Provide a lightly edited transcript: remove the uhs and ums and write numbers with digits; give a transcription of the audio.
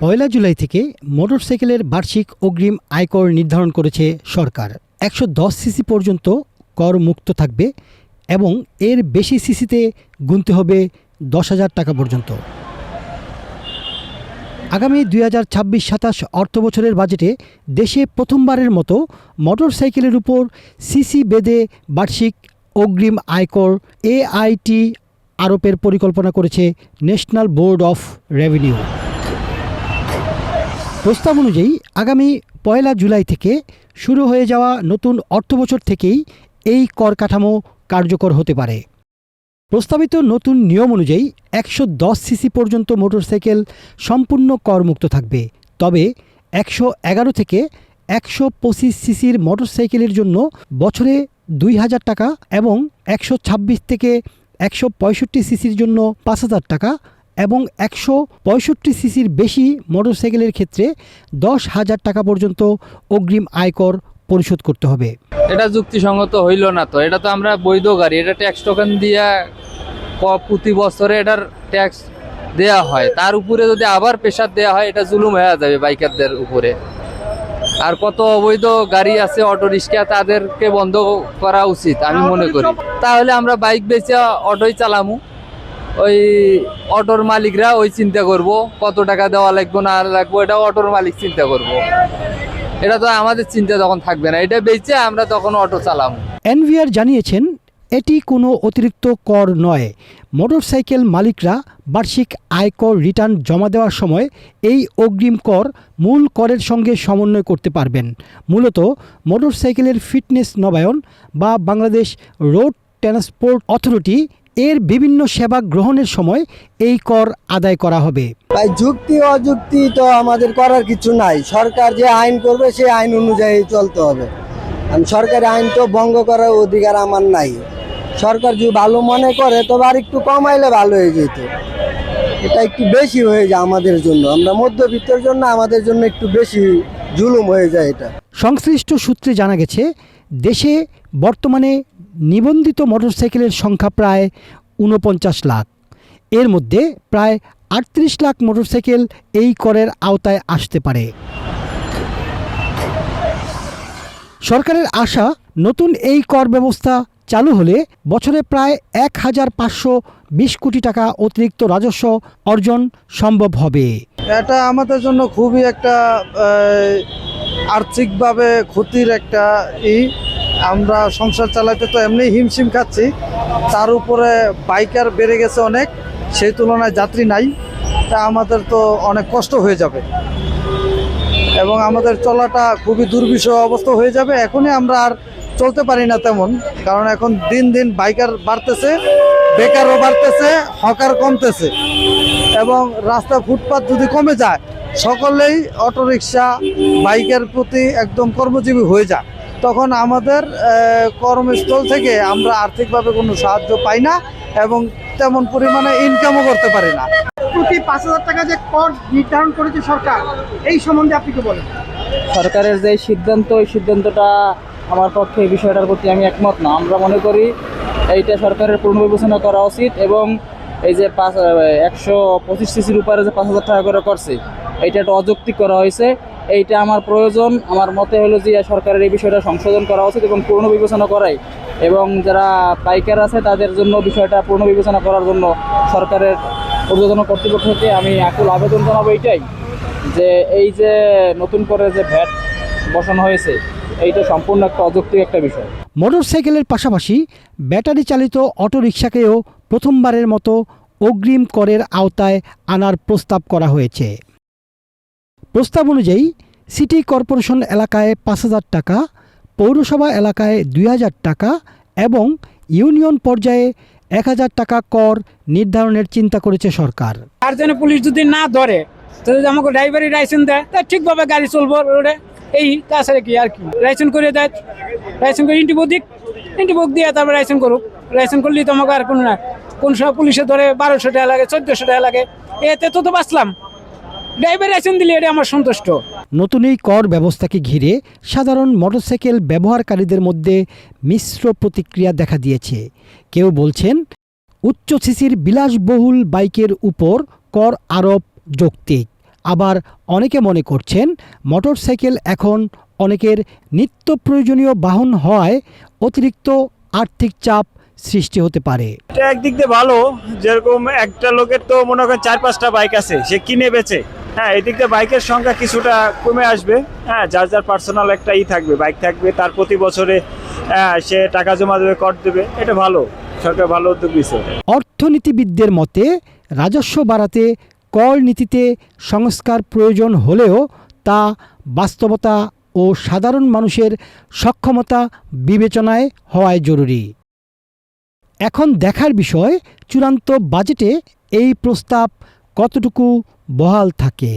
1 জুলাই থেকে মোটরসাইকেলের বার্ষিক অগ্রিম আয়কর নির্ধারণ করেছে সরকার। 110 সিসি পর্যন্ত কর মুক্ত থাকবে এবং এর বেশি সিসিতে গুনতে হবে 10,000 টাকা পর্যন্ত। আগামী 2026-27 অর্থবছরের বাজেটে দেশে প্রথমবারের মতো মোটরসাইকেলের উপর সিসি বেঁধে বার্ষিক অগ্রিম আয়কর AIT আরোপের পরিকল্পনা করেছে ন্যাশনাল বোর্ড অফ রেভিনিউ। প্রস্তাব অনুযায়ী আগামী 1 জুলাই থেকে শুরু হয়ে যাওয়া নতুন অর্থবছর থেকেই এই কর কাঠামো কার্যকর হতে পারে। প্রস্তাবিত নতুন নিয়ম অনুযায়ী 110 সিসি পর্যন্ত মোটরসাইকেল সম্পূর্ণ করমুক্ত থাকবে। তবে 111 থেকে 125 সিসির মোটরসাইকেলের জন্য বছরে 2,000 টাকা এবং 126 থেকে 165 সিসির জন্য 5,000 টাকা এবং 165 সিসির বেশি মোটরসাইকেলের ক্ষেত্রে 10,000 টাকা পর্যন্ত অগ্রিম আয়কর পরিশোধ করতে হবে। এটা যুক্তিসঙ্গত হইল না তো। এটা তো আমরা বৈধ গাড়ি, এটা ট্যাক্স টোকেন দিয়া প্রতি বছরে এটার ট্যাক্স দেয়া হয়, তার উপরে যদি আবার প্রেশার দেয়া হয় এটা জুলুম হয়ে যাবে বাইকারদের উপরে। আর কত অবৈধ গাড়ি আছে, অটো রিক্সা, তাদেরকে বন্ধ করা উচিত আমি মনে করি। তাহলে আমরা বাইক বেচে অটোই চালামু, ওই অটোর মালিকরা ওই চিন্তা করব কত টাকা দেওয়া লাগবো না লাগবো, এটা অটোর মালিক চিন্তা করব। এটা তো আমাদের চিন্তা তখন থাকবে না, এটা বেচে আমরা তখন অটো চালামু। এনভিআর জানিয়েছেন এটি কোনো অতিরিক্ত কর নয়। মোটরসাইকেল মালিকরা বার্ষিক আয়কর রিটার্ন জমা দেওয়ার সময় এই অগ্রিম কর মূল করের সঙ্গে সমন্বয় করতে পারবেন। মূলত মোটরসাইকেলের ফিটনেস নবায়ন বা বাংলাদেশ রোড ট্রান্সপোর্ট অথরিটি এর বিভিন্ন সেবা গ্রহণের সময় এই কর আদায় করা হবে। ভাই, যুক্তি অযুক্তি তো আমাদের করার কিছু নাই। সরকার যে আইন করবে সেই আইন অনুযায়ী চলতে হবে। সরকারি আইন তো ভঙ্গ করার অধিকার আমার নাই। সরকার যদি ভালো মনে করে তবে আর একটু কমাইলে ভালো হয়ে যেত। এটা একটু বেশি হয়ে যায় আমাদের জন্য, আমরা মধ্যবিত্তের জন্য আমাদের জন্য একটু বেশি জুলুম হয়ে যায় এটা। সংশ্লিষ্ট সূত্রে জানা গেছে দেশে বর্তমানে নিবন্ধিত মোটরসাইকেলের সংখ্যা প্রায় 49 লাখ। এর মধ্যে প্রায় 38 লাখ মোটরসাইকেল এই করের আওতায় আসতে পারে। সরকারের আশা নতুন এই কর ব্যবস্থা চালু হলে বছরে প্রায় 1,520 কোটি টাকা অতিরিক্ত রাজস্ব অর্জন সম্ভব হবে। এটা আমাদের জন্য খুবই একটা আর্থিকভাবে ক্ষতির একটা আমরা সংসার চালাতে তো এমনি হিমশিম খাচ্ছি, তার উপরে বাইকার বেড়ে গেছে অনেক, সেই তুলনায় যাত্রী নাই, তা আমাদের তো অনেক কষ্ট হয়ে যাবে এবং আমাদের চলাটা খুবই দুর্বিষহ অবস্থা হয়ে যাবে। এখনই আমরা আর চলতে পারি না তেমন, কারণ এখন দিন দিন বাইকার বাড়তেছে, বেকারও বাড়তেছে, হকার কমতেছে এবং রাস্তা ফুটপাত যদি কমে যায় সকলেই অটোরিকশা বাইকের প্রতি একদম কর্মজীবী হয়ে যায়, তখন আমাদের কর্মস্থল থেকে আমরা আর্থিকভাবে কোনো সাহায্য পাই না এবং তেমন পরিমাণে ইনকামও করতে পারি না। প্রতি 5,000 টাকা যে কর নির্ধারণ করেছে সরকার, এই সম্বন্ধে আপনি কি বলেন? সরকারের যে সিদ্ধান্ত, এই সিদ্ধান্তটা আমার পক্ষে এই বিষয়টার প্রতি আমি একমত না। আমরা মনে করি এইটা সরকারের পুনর্বিবেচনা করা উচিত এবং এই যে 125 সিসির উপরে যে 5,000 টাকা করে করছে, এইটা একটা অযৌক্তিক করা হয়েছে। এইটা আমার প্রয়োজন, আমার মতে হলো যে সরকারের এই বিষয়টা সংশোধন করা উচিত এবং পুনর্বিবেচনা করাই, এবং যারা বাইকার আছে তাদের জন্য বিষয়টা পুনর্বিবেচনা করার জন্য সরকারের ঊর্ধ্বতন কর্তৃপক্ষকে আমি আকুল আবেদন জানাবো এইটাই, যে এই যে নতুন করে যে ভ্যাট বসানো হয়েছে এইটা সম্পূর্ণ একটা অযৌক্তিক একটা বিষয়। মোটরসাইকেলের পাশাপাশি ব্যাটারি চালিত অটোরিকশাকেও প্রথমবারের মতো অগ্রিম করের আওতায় আনার প্রস্তাব করা হয়েছে। প্রস্তাব অনুযায়ী সিটি কর্পোরেশন এলাকায় 5,000 টাকা, পৌরসভা এলাকায় 2,000 টাকা এবং ইউনিয়ন পর্যায়ে 1,000 টাকা কর নির্ধারণের চিন্তা করেছে সরকার। আর জন্য পুলিশ যদি না ধরে, যদি আমাকে ড্রাইভারি লাইসেন্স দেয় তা ঠিকভাবে গাড়ি চলবো রোডে, এই তাছাড়া কি আর কি। লাইসেন্স করে দেয়, লাইসেন্স করে ইন্টিবুক দিয়ে তারপর লাইসেন্স করুক। লাইসেন্স করলেই তো আমাকে আর কোনো না, কোন সময় পুলিশে ধরে 1200 টাকা লাগে, 1400 টাকা লাগে, এতে তো বাঁচলাম। ড্রাইভার লাইসেন্স দিলে এটা আমার সন্তুষ্ট। নতুন এই কর ব্যবস্থাকে ঘিরে সাধারণ মোটরসাইকেল ব্যবহারকারীদের মধ্যে মিশ্র প্রতিক্রিয়া দেখা দিয়েছে। কেউ বলছেন উচ্চ সিসির বিলাসবহুল বাইকের উপর কর আরোপ যৌক্তিক, আবার অনেকে মনে করছেন মোটরসাইকেল এখন অনেকের নিত্য প্রয়োজনীয় বাহন হওয়ায় অতিরিক্ত আর্থিক চাপ সৃষ্টি হতে পারে। এটা একদিক দিয়ে ভালো, যেরকম একটা লোকের তো মনে করেন 4-5টা বাইক আছে, সে কিনে বেচে, হ্যাঁ, এদিক দিয়ে বাইকের সংখ্যা কিছুটা কমে আসবে। হ্যাঁ, যার যার পার্সোনাল একটা থাকবে, বাইক থাকবে, তার প্রতি বছরে সে টাকা জমা দেবে, কর দেবে, এটা ভালো, সরকার ভালো উদ্যোগ নিচ্ছে। অর্থনীতিবিদদের মতে রাজস্ব বাড়াতে কর নীতিতে সংস্কার প্রয়োজন হলেও তা বাস্তবতা ও সাধারণ মানুষের সক্ষমতা বিবেচনায় হওয়াই জরুরি। এখন দেখার বিষয় চূড়ান্ত বাজেটে এই প্রস্তাব কতটুকু বহাল থাকে।